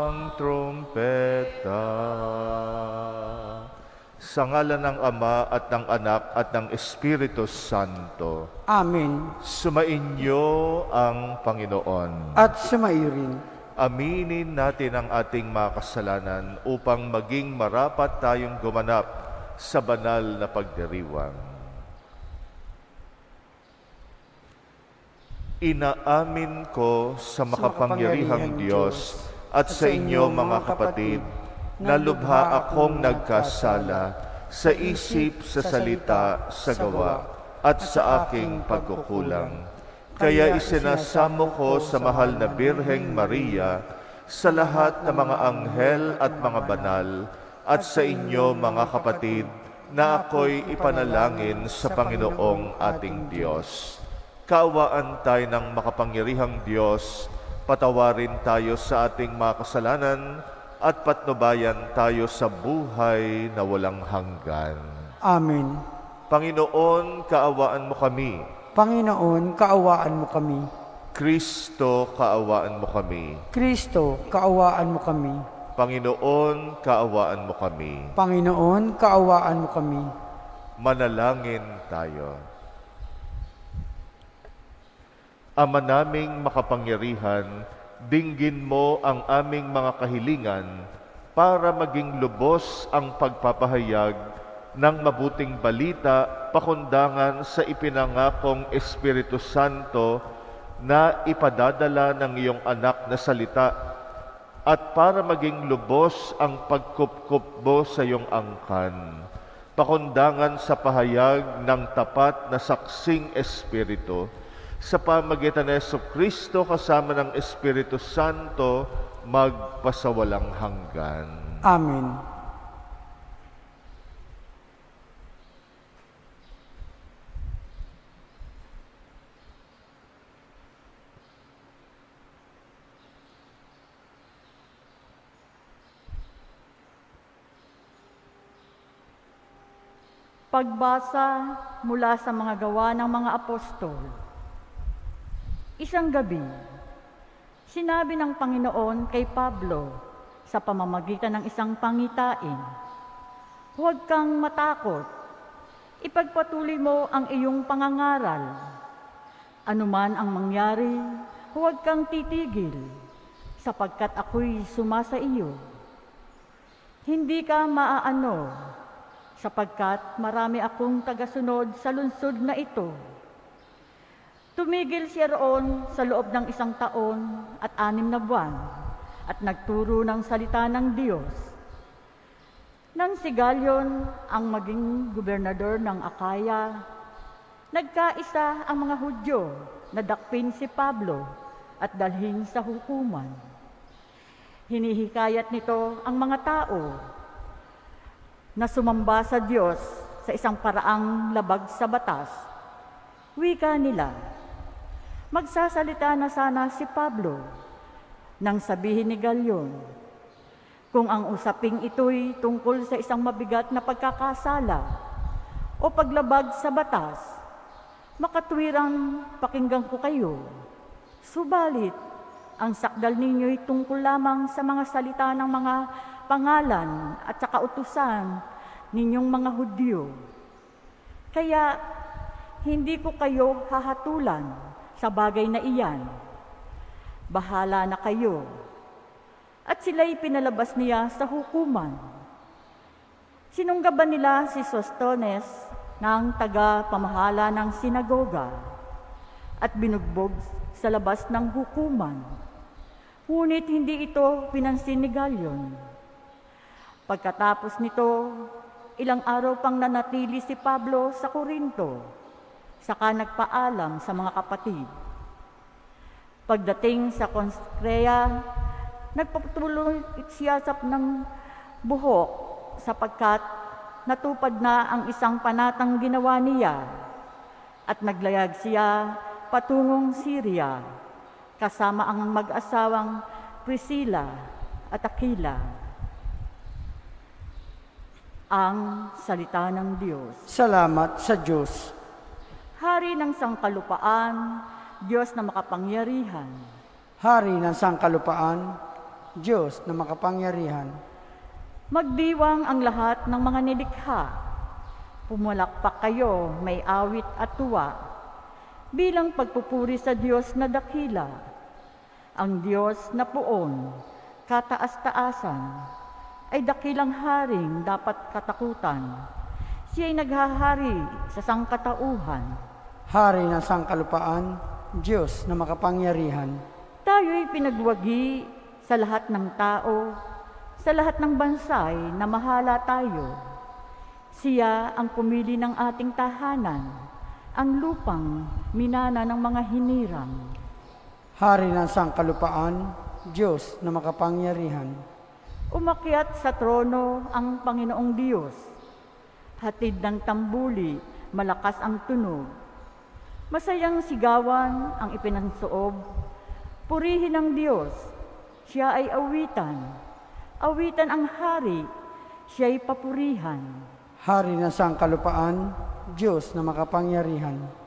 ang trumpeta. Sa ngalan ng Ama at ng Anak at ng Espiritu Santo. Amen. Sumainyo ang Panginoon. At sumaiyo rin. Aminin natin ang ating mga kasalanan upang maging marapat tayong gumanap sa banal na pagdiriwang. Inaamin ko sa makapangyarihang Diyos at sa inyo mga kapatid na lubha akong nagkasala sa isip, sa salita, sa gawa at sa aking pagkukulang. Kaya isinasamo ko sa mahal na Birheng Maria, sa lahat ng mga anghel at mga banal, at sa inyo mga kapatid, na ako'y ipanalangin sa Panginoong ating Diyos. Kaawaan tayo ng makapangyarihang Diyos, patawarin tayo sa ating mga kasalanan, at patnubayan tayo sa buhay na walang hanggan. Amen. Panginoon, kaawaan mo kami. Panginoon, kaawaan mo kami. Kristo, kaawaan mo kami. Kristo, kaawaan mo kami. Panginoon, kaawaan mo kami. Panginoon, kaawaan mo kami. Manalangin tayo. Ama naming makapangyarihan, dinggin mo ang aming mga kahilingan para maging lubos ang pagpapahayag ng mabuting balita pakundangan sa ipinangakong Espiritu Santo na ipadadala ng iyong anak na salita at para maging lubos ang pagkupkupbo sa iyong angkan. Pakundangan sa pahayag ng tapat na saksing Espiritu sa pamagitan ng Jesucristo kasama ng Espiritu Santo magpasawalang hanggan. Amen. Pagbasa mula sa mga gawa ng mga apostol. Isang gabi, sinabi ng Panginoon kay Pablo sa pamamagitan ng isang pangitain, "Huwag kang matakot, ipagpatuloy mo ang iyong pangangaral. Anuman ang mangyari, huwag kang titigil, sapagkat ako'y sumasa iyo. Hindi ka maaano, sapagkat marami akong tagasunod sa lungsod na ito." Tumigil siya roon sa loob ng 1 taon at 6 na buwan at nagturo ng salita ng Diyos. Nang si Galion ang maging gobernador ng Akaya, nagkaisa ang mga Hudyo na dakpin si Pablo at dalhin sa hukuman. Hinihikayat nito ang mga tao na sumamba sa Diyos sa isang paraang labag sa batas. Wika nila, magsasalita na sana si Pablo nang sabihin ni Galion, kung ang usaping ito'y tungkol sa isang mabigat na pagkakasala o paglabag sa batas, makatwirang pakinggan ko kayo. Subalit, ang sakdal ninyo'y tungkol lamang sa mga salita ng mga pangalan at sa kautusan ninyong mga Hudyo. Kaya hindi ko kayo hahatulan sa bagay na iyan. Bahala na kayo. At sila'y pinalabas niya sa hukuman. Sinunggaban nila si Sostones ng taga-pamahala ng sinagoga at binugbog sa labas ng hukuman. Ngunit hindi ito pinansin ni Galion. Pagkatapos nito, ilang araw pang nanatili si Pablo sa Corinto, saka nagpaalam sa mga kapatid. Pagdating sa Konscrea, nagpatuloy siya ng buhok sapagkat natupad na ang isang panatang ginawa niya at naglayag siya patungong Syria kasama ang mag-asawang Priscilla at Aquila. Ang salita ng Diyos. Salamat sa Diyos. Hari ng sangkalupaan, Diyos na makapangyarihan. Hari ng sangkalupaan, Diyos na makapangyarihan. Magdiwang ang lahat ng mga nilikha. Pumulakpak kayo, may awit at tuwa, bilang pagpupuri sa Diyos na dakila. Ang Diyos na puon, kataas-taasan, ay dakilang haring dapat katakutan. Siya'y naghahari sa sangkatauhan. Hari ng sangkalupaan, Diyos na makapangyarihan. Tayo'y pinagwagi sa lahat ng tao, sa lahat ng bansay na mahala tayo. Siya ang pumili ng ating tahanan, ang lupang minana ng mga hinirang. Hari ng sangkalupaan, Diyos na makapangyarihan. Umakyat sa trono ang Panginoong Diyos. Hatid ng tambuli, malakas ang tunog. Masayang sigawan ang ipinansuob. Purihin ang Diyos, siya ay awitan. Awitan ang hari, siya'y papurihan. Hari ng sangkalupaan, Diyos na makapangyarihan.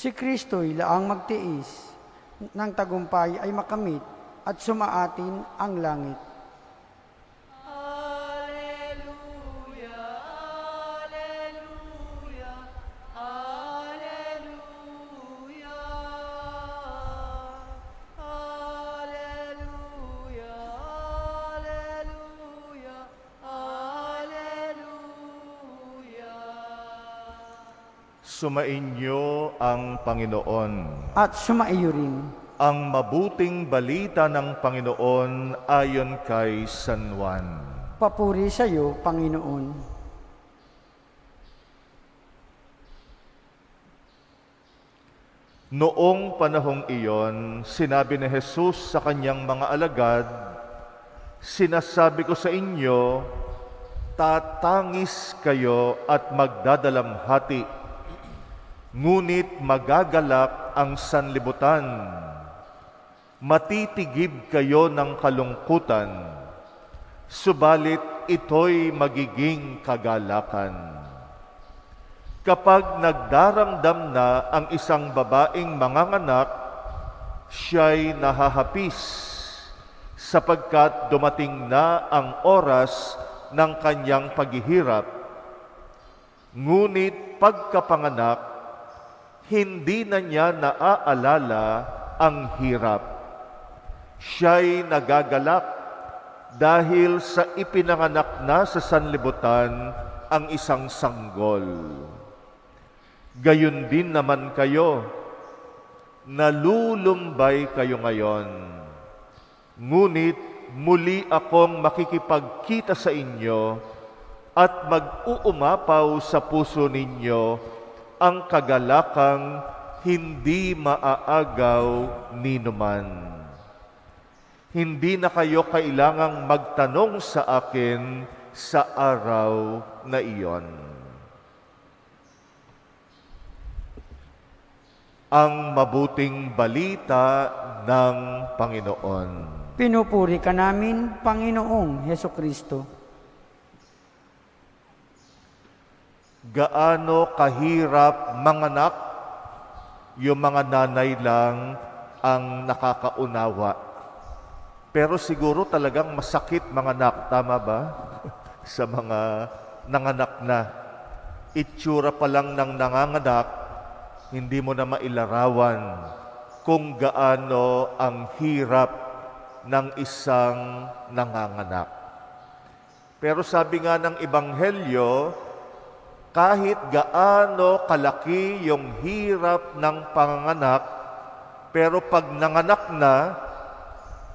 Si Kristo'y laang magtiis, ng tagumpay ay makamit at sumaatin ang langit. Alleluia, Alleluia, Alleluia, Alleluia, Alleluia, Alleluia. Sumainyo ang Panginoon. At sumaiyo rin. Ang mabuting balita ng Panginoon ayon kay San Juan. Papuri sa iyo, Panginoon. Noong panahong iyon, sinabi ni Jesus sa kanyang mga alagad, "Sinasabi ko sa inyo, tatangis kayo at magdadalamhati, ngunit magagalak ang sanlibutan. Matitigib kayo ng kalungkutan, subalit ito'y magiging kagalakan. Kapag nagdaramdam na ang isang babaeng manganganak, siya'y nahahapis, sapagkat dumating na ang oras ng kanyang paghihirap. Ngunit pagkapanganak, hindi na niya naaalala ang hirap. Siya'y nagagalak dahil sa ipinanganak na sa sanlibutan ang isang sanggol. Gayon din naman kayo, nalulumbay kayo ngayon. Ngunit muli akong makikipagkita sa inyo at mag-uumapaw sa puso ninyo ang kagalakang hindi maaagaw ninuman. Hindi na kayo kailangang magtanong sa akin sa araw na iyon." Ang mabuting balita ng Panginoon. Pinupuri ka namin, Panginoong Hesukristo. Gaano kahirap manganak, yung mga nanay lang ang nakakaunawa. Pero siguro talagang masakit manganak, tama ba? Sa mga nanganak na. Itsura pa lang ng nanganganak, hindi mo na mailarawan kung gaano ang hirap ng isang nanganganak. Pero sabi nga ng Ebanghelyo, kahit gaano kalaki yung hirap ng panganganak, pero pag nanganak na,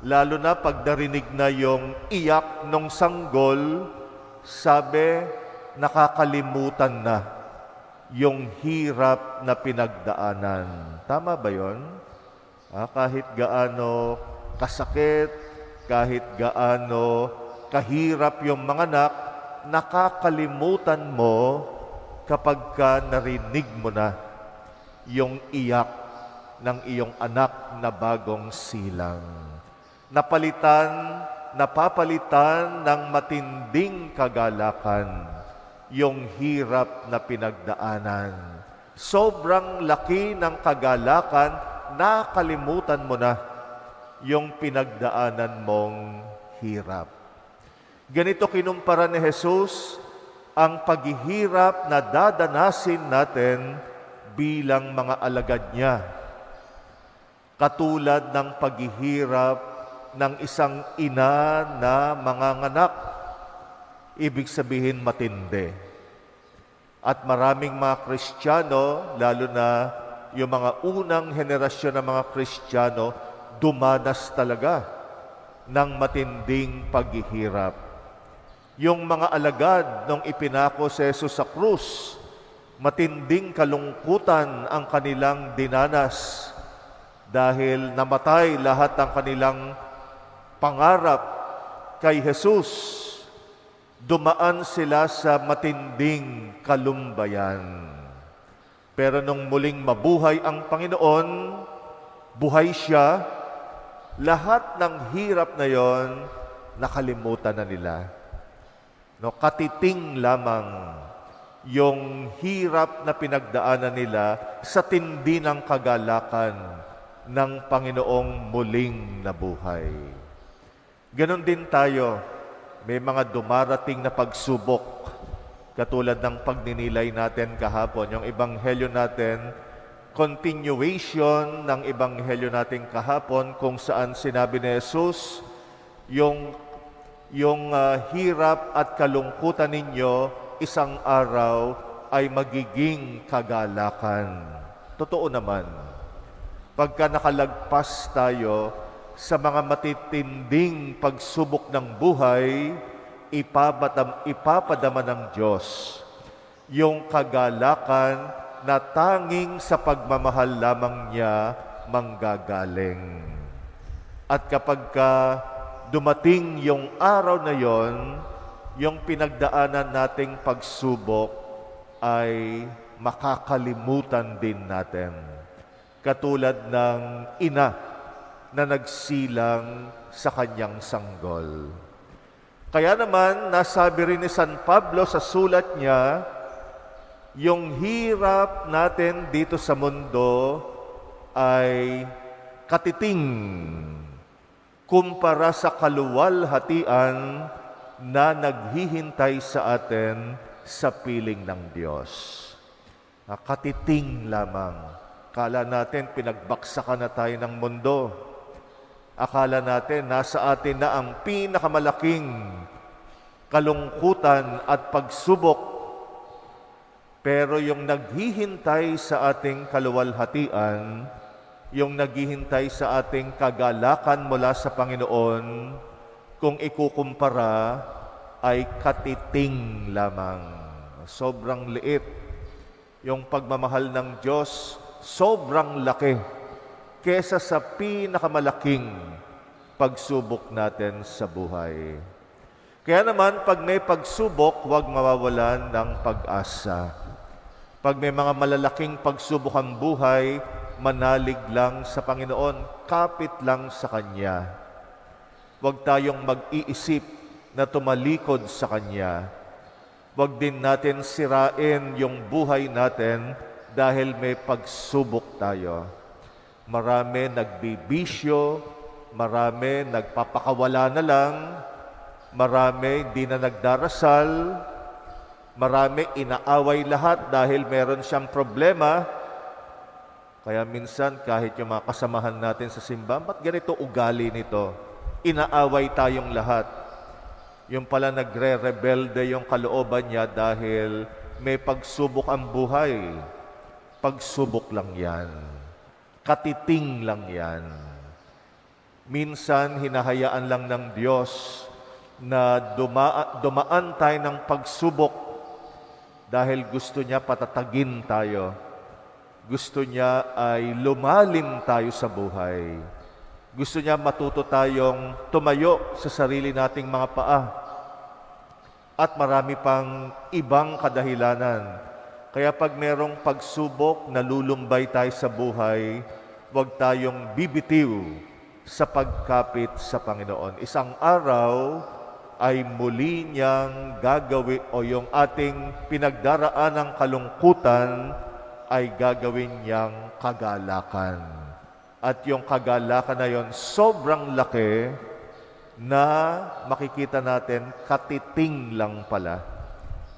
lalo na pag narinig na yung iyak ng sanggol, sabi, nakakalimutan na yung hirap na pinagdaanan. Tama ba yun? Kahit gaano kasakit, kahit gaano kahirap yung mga anak, nakakalimutan mo kapag ka narinig mo na yung iyak ng iyong anak na bagong silang. Napapalitan ng matinding kagalakan yung hirap na pinagdaanan. Sobrang laki ng kagalakan, nakalimutan mo na yung pinagdaanan mong hirap. Ganito kinumpara ni Jesus ang paghihirap na dadanasin natin bilang mga alagad niya. Katulad ng paghihirap ng isang ina na manganganak, ibig sabihin matindi. At maraming mga Kristiyano, lalo na yung mga unang henerasyon ng mga Kristiyano, dumanas talaga ng matinding paghihirap. Yung mga alagad nung ipinako si Jesus sa krus, matinding kalungkutan ang kanilang dinanas dahil namatay lahat ng kanilang pangarap kay Jesus. Dumaan sila sa matinding kalumbayan. Pero nung muling mabuhay ang Panginoon, buhay siya, lahat ng hirap na yon nakalimutan na nila. No, katiting lamang yung hirap na pinagdaanan nila sa tindi ng kagalakan ng Panginoong muling nabuhay. Ganon din tayo, may mga dumarating na pagsubok, katulad ng pagninilay natin kahapon, yung ebanghelyo natin, continuation ng ebanghelyo natin kahapon kung saan sinabi ni Jesus, yung hirap at kalungkutan ninyo, isang araw ay magiging kagalakan. Totoo naman, pagka nakalagpas tayo sa mga matitinding pagsubok ng buhay, ipapadama ng Diyos yung kagalakan na tanging sa pagmamahal lamang niya manggagaling. At kapag dumating yung araw na yon, yung pinagdaanan nating pagsubok ay makakalimutan din natin. Katulad ng ina na nagsilang sa kanyang sanggol. Kaya naman, nasabi rin ni San Pablo sa sulat niya, yung hirap natin dito sa mundo ay katiting kumpara sa kaluwalhatian na naghihintay sa atin sa piling ng Diyos. Katiting lamang. Akala natin pinagbaksakan na tayo ng mundo. Akala natin nasa atin na ang pinakamalaking kalungkutan at pagsubok. Pero yung naghihintay sa ating kaluwalhatian, yung naghihintay sa ating kagalakan mula sa Panginoon, kung ikukumpara, ay katiting lamang. Sobrang liit. Yung pagmamahal ng Diyos, sobrang laki kesa sa pinakamalaking pagsubok natin sa buhay. Kaya naman, pag may pagsubok, huwag mawawalan ng pag-asa. Pag may mga malalaking pagsubok ang buhay, manalig lang sa Panginoon, kapit lang sa Kanya. Huwag tayong mag-iisip na tumalikod sa Kanya. Huwag din natin sirain yung buhay natin dahil may pagsubok tayo. Marami nagbibisyo, marami nagpapakawala na lang, marami di na nagdarasal, marami inaaway lahat dahil meron siyang problema. Kaya minsan kahit yung mga kasamahan natin sa simbahan, ba't ganito ugali nito? Inaaway tayong lahat. Yung pala nagre-rebelde yung kalooban niya dahil may pagsubok ang buhay. Pagsubok lang yan. Katiting lang yan. Minsan, hinahayaan lang ng Diyos na dumaan tayo ng pagsubok dahil gusto niya patatagin tayo. Gusto niya ay lumalim tayo sa buhay. Gusto niya matuto tayong tumayo sa sarili nating mga paa. At marami pang ibang kadahilanan. Kaya pag merong pagsubok, nalulumbay tayo sa buhay, huwag tayong bibitiw sa pagkapit sa Panginoon. Isang araw ay muli niyang gagawin o yung ating pinagdaraan ng kalungkutan ay gagawin niyang kagalakan. At yung kagalakan na yon sobrang laki na makikita natin katiting lang pala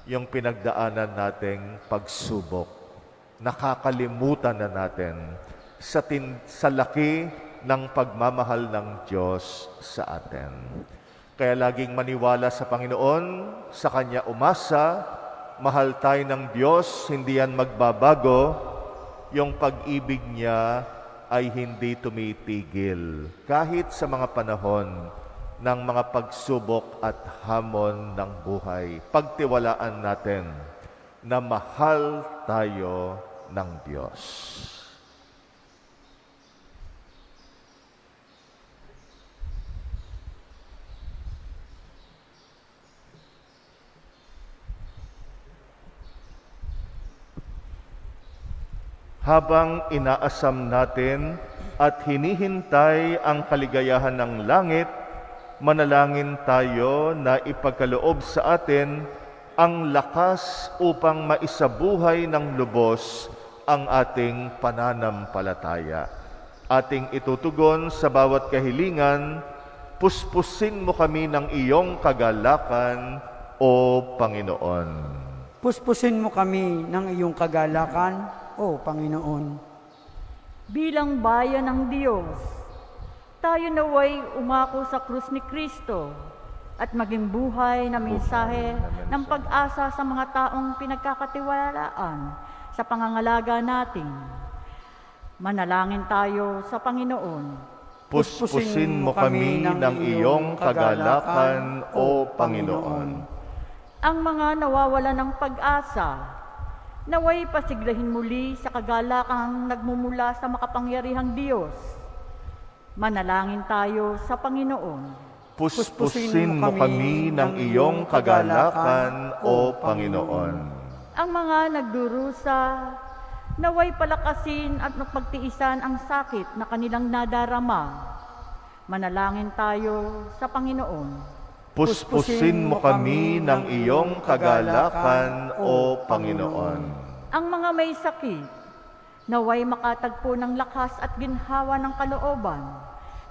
yung pinagdaanan nating pagsubok. Nakakalimutan na natin sa laki ng pagmamahal ng Diyos sa atin. Kaya laging maniwala sa Panginoon, sa Kanya umasa, mahal tayo ng Diyos, hindi yan magbabago, yung pag-ibig niya ay hindi tumitigil. Kahit sa mga panahon ng mga pagsubok at hamon ng buhay, pagtiwalaan natin na mahal tayo ng Diyos. Habang inaasam natin at hinihintay ang kaligayahan ng langit, manalangin tayo na ipagkaloob sa atin ang lakas upang maisabuhay ng lubos ang ating pananampalataya. Ating itutugon sa bawat kahilingan, puspusin mo kami ng iyong kagalakan, O Panginoon. Puspusin mo kami ng iyong kagalakan, O Panginoon. Bilang bayan ng Diyos, tayo naway umako sa krus ni Kristo at maging buhay na mensahe ng pag-asa sa mga taong pinagkakatiwalaan sa pangangalaga natin. Manalangin tayo sa Panginoon. Puspusin mo kami ng iyong kagalakan, O Panginoon. Ang mga nawawala ng pag-asa, naway pasiglahin muli sa kagalakang nagmumula sa makapangyarihang Diyos. Manalangin tayo sa Panginoon. Puspusin mo kami ng iyong kagalakan, O Panginoon. Ang mga nagdurusa, naway palakasin at napagtiisan ang sakit na kanilang nadarama. Manalangin tayo sa Panginoon. Puspusin mo kami ng iyong kagalakan, O Panginoon. Ang mga may sakit, naway makatagpo ng lakas at ginhawa ng kalooban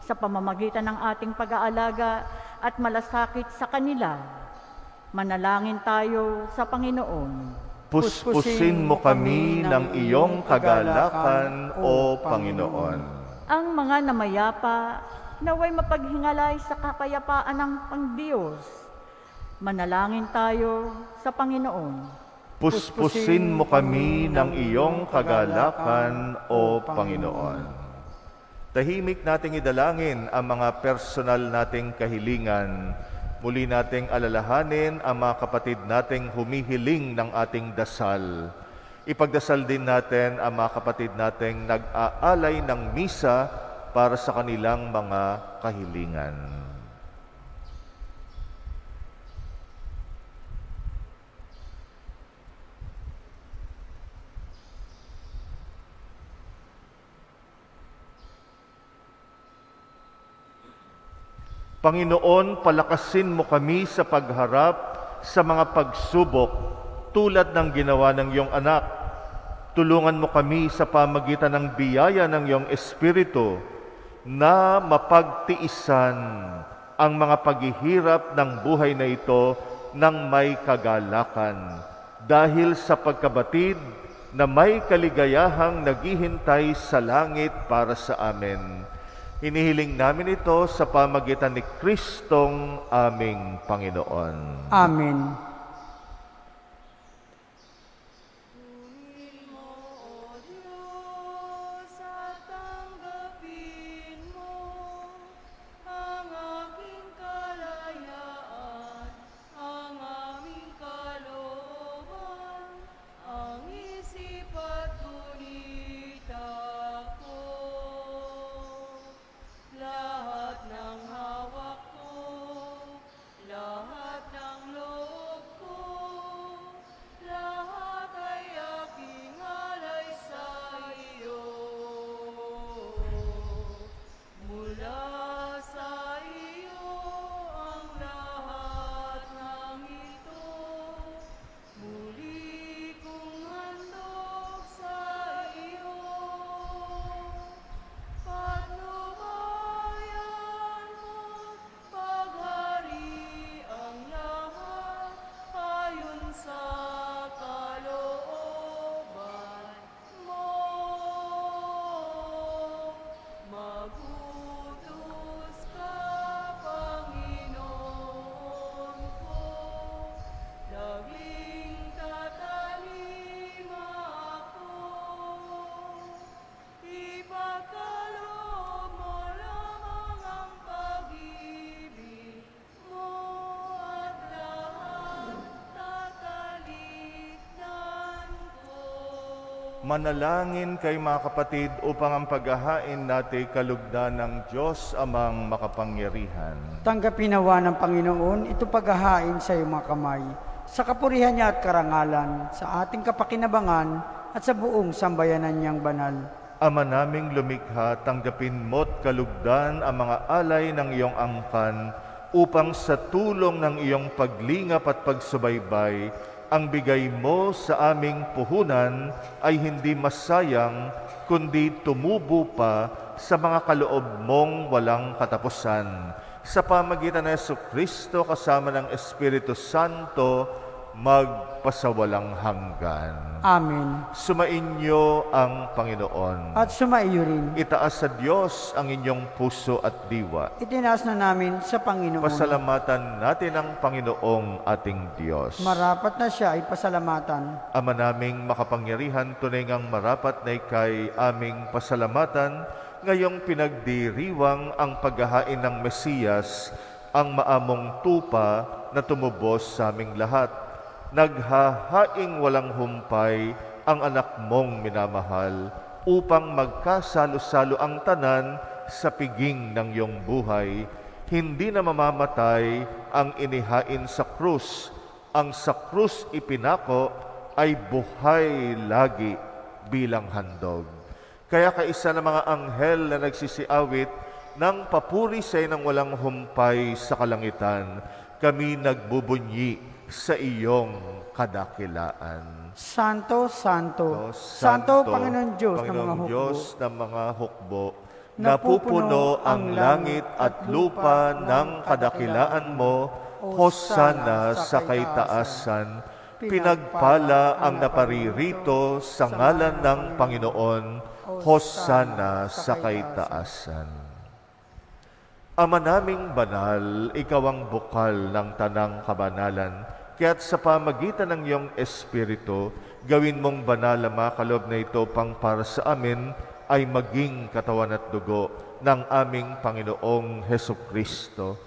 sa pamamagitan ng ating pag-aalaga at malasakit sa kanila. Manalangin tayo sa Panginoon. Puspusin mo kami ng iyong kagalakan, O Panginoon. Ang mga namayapa, naway mapaghingalay sa kapayapaan ng Pangdiyos. Manalangin tayo sa Panginoon. Puspusin mo kami ng iyong kagalakan, O Panginoon. Tahimik nating idalangin ang mga personal nating kahilingan. Muli nating alalahanin ang mga kapatid nating humihiling ng ating dasal. Ipagdasal din natin ang mga kapatid nating nag-aalay ng misa para sa kanilang mga kahilingan. Panginoon, palakasin mo kami sa pagharap sa mga pagsubok tulad ng ginawa ng iyong anak. Tulungan mo kami sa pamagitan ng biyaya ng iyong Espiritu na mapagtiisan ang mga paghihirap ng buhay na ito ng may kagalakan dahil sa pagkabatid na may kaligayahang naghihintay sa langit para sa amin. Hinihiling namin ito sa pamagitan ni Kristong aming Panginoon. Amen. Purihin mo, O Diyos, at tanggapin mo ang aking kalayaan, ang aming kalooban, ang isip at gunita ko. Manalangin kay mga kapatid upang ang paghahain natin kalugdan ng Diyos amang makapangyarihan. Tanggapin nawa ng Panginoon ito paghahain sa iyong mga kamay, sa kapurihan niya at karangalan, sa ating kapakinabangan at sa buong sambayanan niyang banal. Ama naming lumikha, tanggapin mo't kalugdan ang mga alay ng iyong angkan upang sa tulong ng iyong paglingap at pagsubaybay, ang bigay mo sa aming puhunan ay hindi masayang, kundi tumubo pa sa mga kaloob mong walang katapusan. Sa pamagitan ng Jesucristo kasama ng Espiritu Santo, magpasawalang hanggan. Amen. Sumainyo ang Panginoon. At sumaiyo rin. Itaas sa Diyos ang inyong puso at diwa. Itinaas na namin sa Panginoon. Pasalamatan natin ang Panginoong ating Diyos. Marapat na siya ay pasalamatan. Ama naming makapangyarihan, tunay ngang marapat na ikay aming pasalamatan, ngayong pinagdiriwang ang paghahain ng Mesiyas, ang maamong tupa na tumubos sa aming lahat. Naghahaing walang humpay ang anak mong minamahal upang magkasalo-salo ang tanan sa piging ng iyong buhay. Hindi na mamamatay ang inihain sa krus. Ang sa krus ipinako ay buhay lagi bilang handog. Kaya kaisa ng mga anghel na nagsisiawit ng papuri sa ng walang humpay sa kalangitan, kami nagbubunyi sa iyong kadakilaan. Santo, Santo, Santo, Panginoon Diyos ng mga Panginoong hukbo, Diyos ng mga hukbo, napupuno ang langit at lupa ng kadakilaan mo, Hosana sa kaitaasan. Pinagpala ang naparirito sa ngalan ng Panginoon, Hosana sa kaitaasan. Ama naming banal, ikaw ang bukal ng tanang kabanalan, kaya't sa pamagitan ng iyong Espiritu, gawin mong banal ang mga kaloob na ito pang para sa amin ay maging katawan at dugo ng aming Panginoong Hesukristo.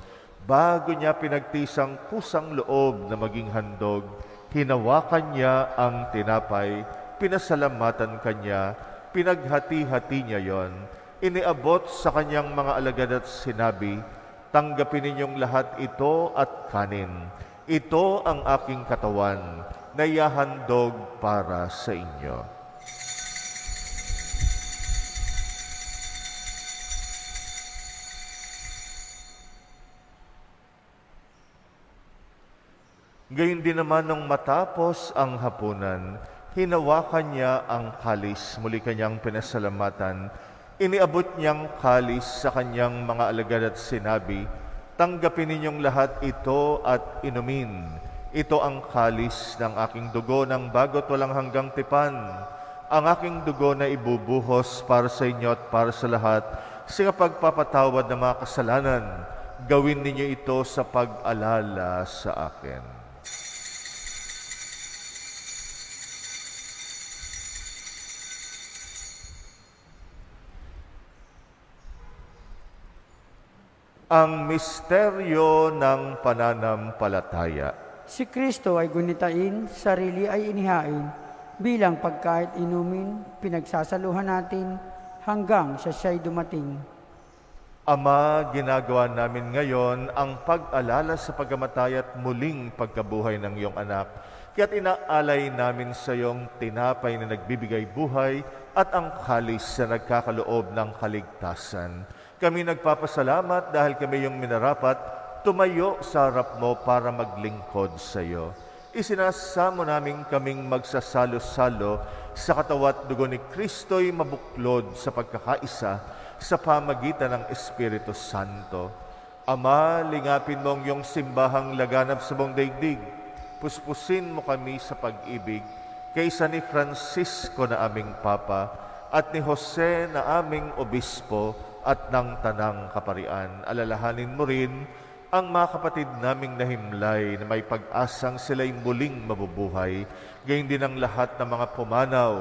Bago niya pinagtisang kusang loob na maging handog, hinawakan niya ang tinapay, pinasalamatan kanya, pinaghati-hati niya yon, iniabot sa kanyang mga alagad at sinabi, tanggapin ninyong lahat ito at kanin. Ito ang aking katawan na ihahandog para sa inyo. Gayon din naman nung matapos ang hapunan, hinawakan niya ang kalis, muli kanyang pinasalamatan. Iniabot niyang kalis sa kanyang mga alagad at sinabi, tanggapin ninyong lahat ito at inumin. Ito ang kalis ng aking dugo ng bago't walang hanggang tipan. Ang aking dugo na ibubuhos para sa inyo at para sa lahat sa pagpapatawad ng mga kasalanan. Gawin ninyo ito sa pag-alala sa akin. Ang misteryo ng pananampalataya. si Kristo ay gunitain, sarili ay inihain, bilang pagkait inumin, pinagsasaluhan natin hanggang sa siya'y dumating. Ama, ginagawa namin ngayon ang pag-alala sa pagkamatay at muling pagkabuhay ng iyong anak. Kaya't inaalay namin sa iyong tinapay na nagbibigay buhay at ang kalis na nagkakaloob ng kaligtasan. Kami nagpapasalamat dahil kami yung minarapat tumayo sa harap mo para maglingkod sa iyo. Isinasamo namin kaming magsasalo-salo sa katawat dugo ni Kristo'y mabuklod sa pagkakaisa sa pamagitan ng Espiritu Santo. Ama, lingapin mo ang iyong simbahang laganap sa buong daigdig. Puspusin mo kami sa pag-ibig kaysa ni Francisco na aming Papa at ni Jose na aming Obispo at ng Tanang Kaparian. Alalahanin mo rin ang mga kapatid naming nahimlay na may pag-asang sila'y muling mabubuhay. Gayon din ang lahat ng mga pumanaw.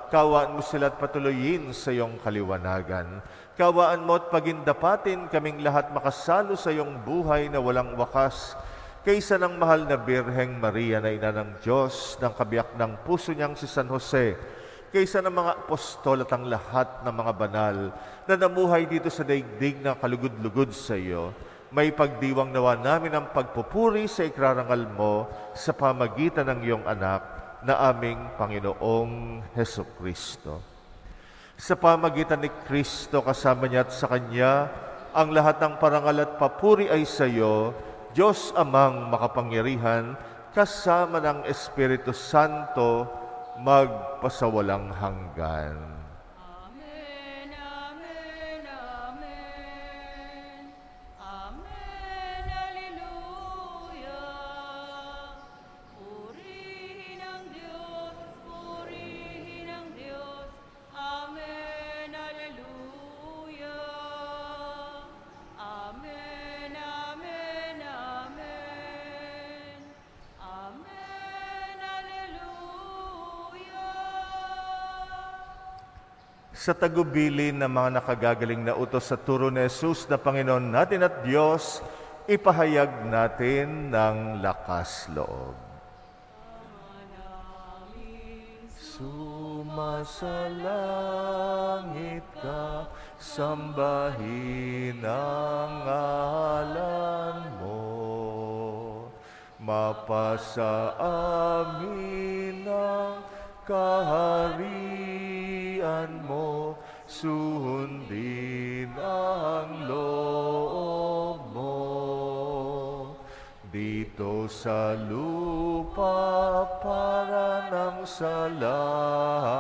Kawaan mo sila at patuloyin sa iyong kaliwanagan. Kawaan mo at pagindapatin kaming lahat makasalo sa iyong buhay na walang wakas. Kaysa ng mahal na Birheng Maria na ina ng Diyos, ng kabiyak ng puso niyang si San Jose, kaysa ng mga apostol at ang lahat ng mga banal na namuhay dito sa daigdig na kalugod-lugod sa iyo. May pagdiwang nawa namin ang pagpupuri sa ikrarangal mo sa pamagitan ng iyong anak na aming Panginoong Hesukristo. Sa pamagitan ni Kristo kasama niya at sa Kanya, ang lahat ng parangal at papuri ay sa iyo, Diyos Amang makapangyarihan, kasama ng Espiritu Santo, magpasawalang hanggan. Amen, amen, amen. Amen, hallelujah. Purihin ang Diyos, purihin ang Diyos. Amen, hallelujah. Amen, amen, amen. Amen, hallelujah. Sa tagubilin ng mga nakagagaling na utos sa turo ni Jesus na Panginoon natin at Diyos, ipahayag natin ng lakas loob. Sumasalangit ka, sambahin ang ngalan mo. Mapasa amin ang kaharian mo, sundin ang loob mo. Dito sa lupa para ng sa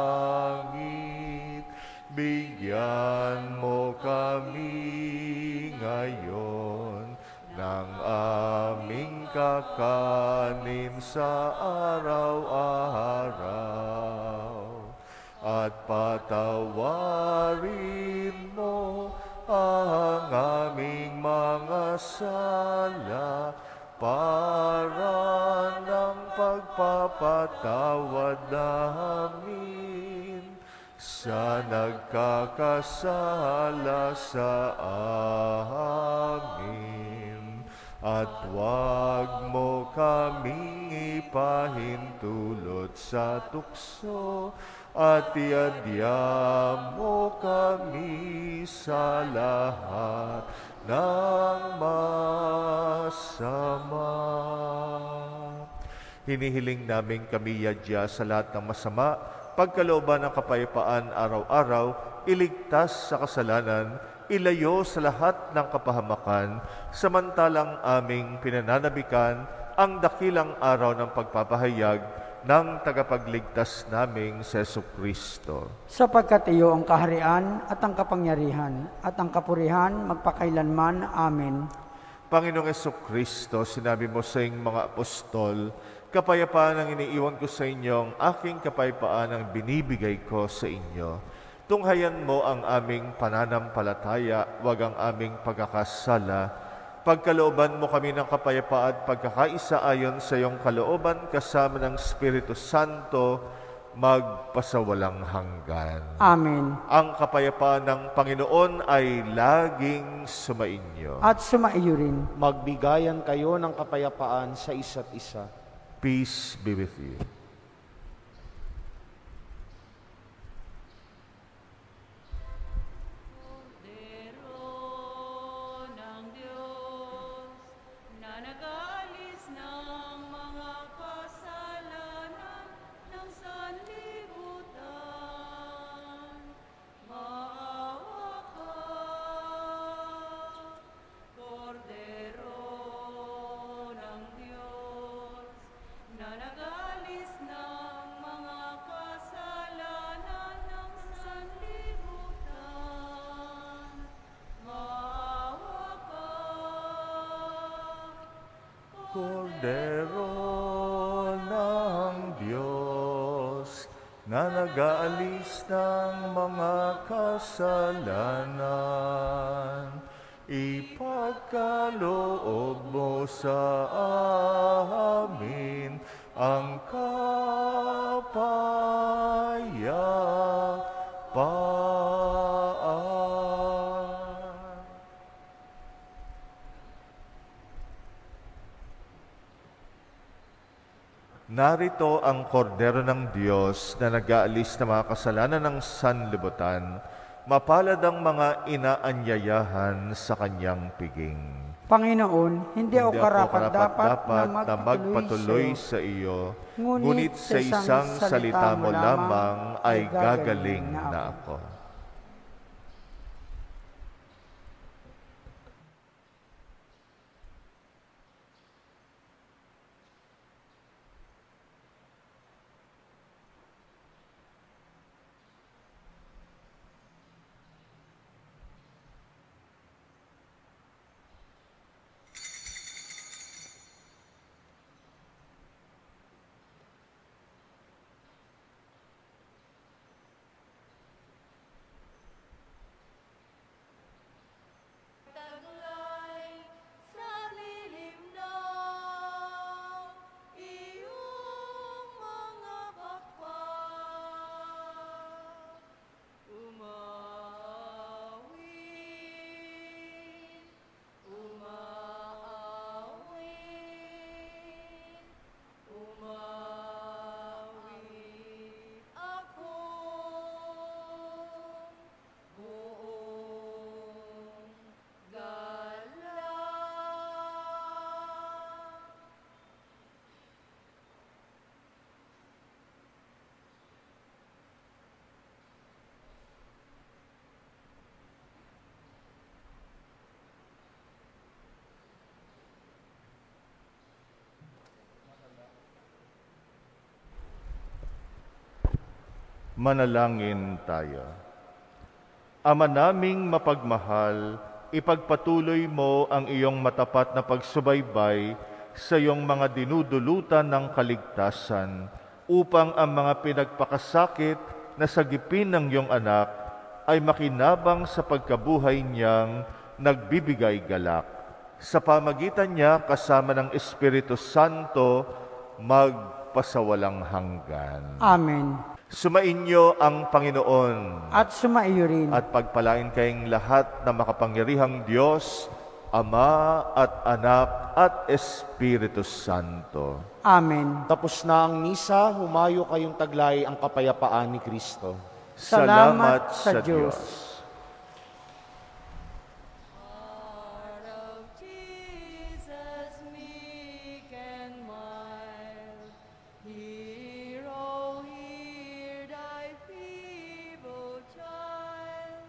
langit, bigyan mo kami ngayon ng aming kakanin sa araw-araw. At patawarin mo ang aming mga sala para ng pagpapatawad namin sa nagkakasala sa amin. At huwag mo kaming ipahintulot sa tukso, at iadya mo kami sa lahat ng masama. Hinihiling namin kami yadya sa lahat ng masama, pagkalooban ng kapayapaan araw-araw, iligtas sa kasalanan, ilayo sa lahat ng kapahamakan, samantalang aming pinananabikan ang dakilang araw ng pagpapahayag ng tagapagligtas naming si Jesucristo. Sapagkat iyo ang kaharian at ang kapangyarihan at ang kapurihan magpakailanman. Amen. Panginoong Jesucristo, sinabi mo sa iyong mga apostol, kapayapaan ang iniiwan ko sa inyo, ang aking kapayapaan ang binibigay ko sa inyo. Tunghayan mo ang aming pananampalataya, wag ang aming pagkakasala. Pagkalooban mo kami ng kapayapaan at pagkakaisa ayon sa iyong kalooban kasama ng Espiritu Santo, magpasawalang hanggan. Amen. Ang kapayapaan ng Panginoon ay laging sumainyo. At sumaiyo rin. Magbigayan kayo ng kapayapaan sa isa't isa. Peace be with you. Kordero ng Diyos, na nag-aalis ng mga kasalanan ng sanlibutan, maawa ka. Kordero ng Diyos, na nag-aalis ng mga kasalanan ng sanlibutan, maawa ka. Kordero ng Diyos, na nag-aalis ng mga kasalanan, ipagkaloob mo sa amin ang kapayapaan. Narito ang kordero ng Diyos na nag-aalis ng mga kasalanan ng sanlibutan. Mapalad ang mga inaanyayahan sa kanyang piging. Panginoon, hindi ako karapat-dapat na na magpatuloy sa iyo, ngunit sa isang salita mo lamang ay gagaling na ako. Taglay sa lilim ng iyong mga bakbak. Umawit, umawit, umawit akong buong gala. Manalangin tayo. Ama naming mapagmahal, ipagpatuloy mo ang iyong matapat na pagsubaybay sa iyong mga dinudulutan ng kaligtasan upang ang mga pinagpakasakit na sagipin ng iyong anak ay makinabang sa pagkabuhay niyang nagbibigay galak. Sa pamagitan niya kasama ng Espiritu Santo, magpasawalang hanggan. Amen. Sumainyo ang Panginoon At sumaiyo rin. at pagpalain kayong lahat na makapangyarihang Diyos, Ama at Anak at Espiritu Santo. Amen. Tapos na ang misa, humayo kayong taglay ang kapayapaan ni Kristo. Salamat sa Diyos. Heart of Jesus, meek and mild, hear, oh, hear thy feeble child.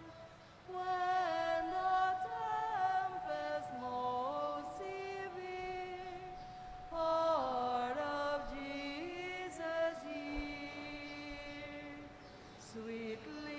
When the tempest most severe, heart of Jesus, hear. Sweetly